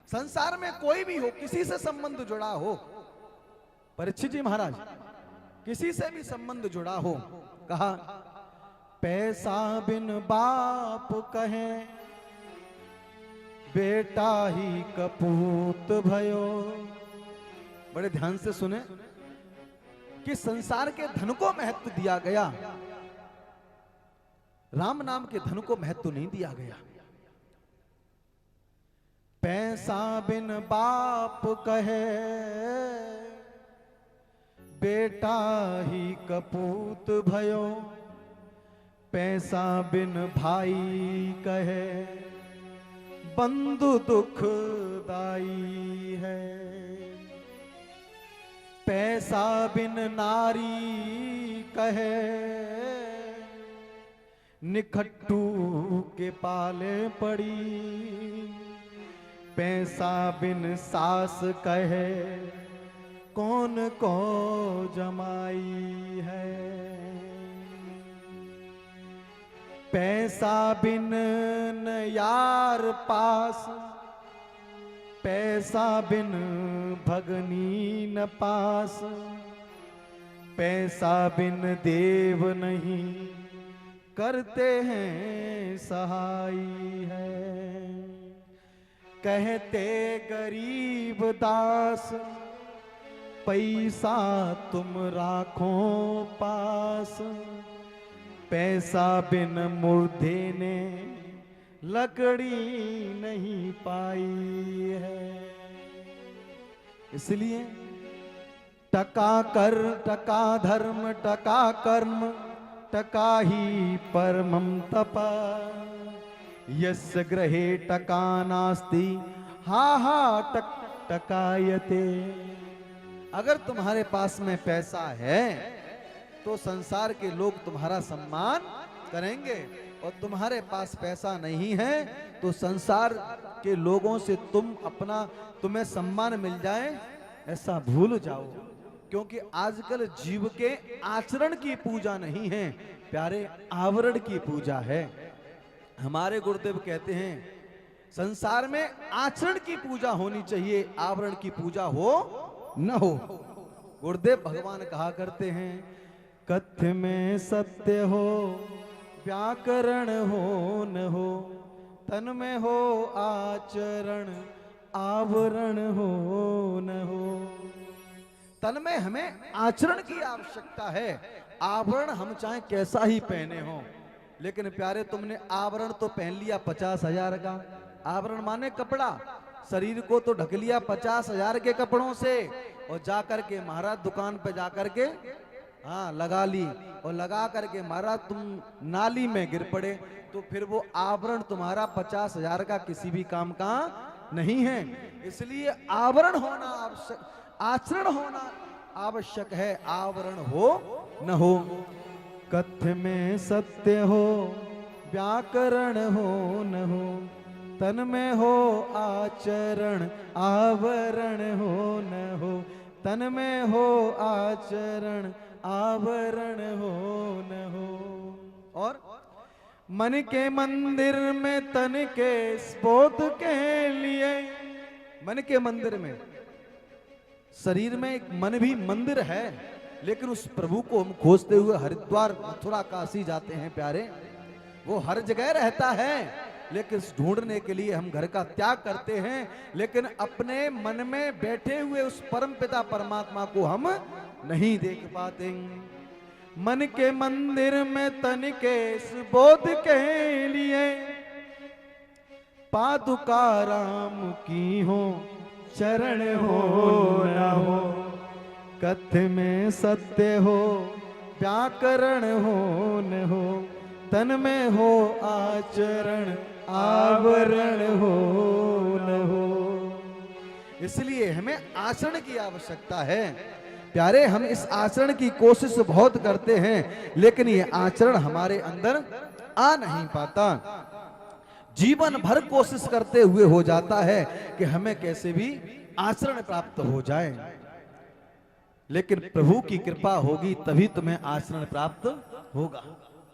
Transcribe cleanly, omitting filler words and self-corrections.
संसार में कोई भी हो, किसी से संबंध जुड़ा हो, परीक्षित जी महाराज, किसी से भी संबंध जुड़ा हो, कहा पैसा बिन बाप कहे बेटा ही कपूत भयो। बड़े ध्यान से सुने कि संसार के धन को महत्व दिया गया, राम नाम के धन को महत्व नहीं दिया गया। पैसा बिन बाप कहे बेटा ही कपूत भयो। पैसा बिन भाई कहे बंधु दुखदाई है। पैसा बिन नारी कहे निखट्टू के पाले पड़ी। पैसा बिन सास कहे कौन को जमाई है। पैसा बिन न यार पास, पैसा बिन भगनी न पास। पैसा बिन देव नहीं करते हैं सहाई है। कहते गरीब दास पैसा तुम राखो पास। पैसा बिन मुर्दे ने लकड़ी नहीं पाई है। इसलिए टका कर टका धर्म टका कर्म टका ही परमं तपः। यस्य गृहे टका नास्ति हा हा टक टकायते। अगर तुम्हारे पास में पैसा है तो संसार के लोग तुम्हारा सम्मान करेंगे, और तुम्हारे पास पैसा नहीं है तो संसार के लोगों से तुम्हें सम्मान मिल जाए ऐसा भूल जाओ। क्योंकि आजकल जीव के आचरण की पूजा नहीं है प्यारे, आवरण की पूजा है। हमारे गुरुदेव कहते हैं संसार में आचरण की पूजा होनी चाहिए, आवरण की पूजा हो न हो। गुरुदेव भगवान कहा करते हैं कथ्य में सत्य हो व्याकरण हो न हो। तन में हो आचरण आवरण हो न हो। तन में हमें आचरण की आवश्यकता है, आवरण हम चाहे कैसा ही पहने हो। लेकिन प्यारे तुमने आवरण तो पहन लिया 50,000 का, आवरण माने कपड़ा, शरीर को तो ढक लिया 50,000 के कपड़ों से, और जाकर के महाराज दुकान पे जाकर के हाँ लगा ली, और लगा करके महाराज तुम नाली में गिर पड़े, तो फिर वो आवरण तुम्हारा 50,000 का किसी भी काम का नहीं है। इसलिए आवरण होना आवश्यक, आचरण होना आवश्यक है, आवरण हो न हो। कथ्य में सत्य हो व्याकरण हो न हो। तन में हो आचरण आवरण हो न हो। तन में हो आचरण आवरण हो न हो। और मन के मंदिर में तन के स्पोत के लिए, मन के मंदिर में, शरीर में एक मन भी मंदिर है, लेकिन उस प्रभु को हम खोजते हुए हरिद्वार मथुरा काशी जाते हैं प्यारे। वो हर जगह रहता है, लेकिन ढूंढने के लिए हम घर का त्याग करते हैं, लेकिन अपने मन में बैठे हुए उस परम पिता परमात्मा को हम नहीं देख पाते। मन के मंदिर में तन के बोध के लिए पादुका राम की हो चरण हो न हो। कथ्य में सत्य हो व्याकरण हो न हो। तन में हो आचरण आवरण हो न हो। इसलिए हमें आचरण की आवश्यकता है प्यारे। हम इस आचरण की कोशिश बहुत करते हैं, लेकिन ये आचरण हमारे अंदर आ नहीं पाता। जीवन भर कोशिश करते हुए हो जाता है कि हमें कैसे भी आचरण प्राप्त हो जाए, लेकिन प्रभु की कृपा होगी तभी तुम्हें आचरण प्राप्त होगा।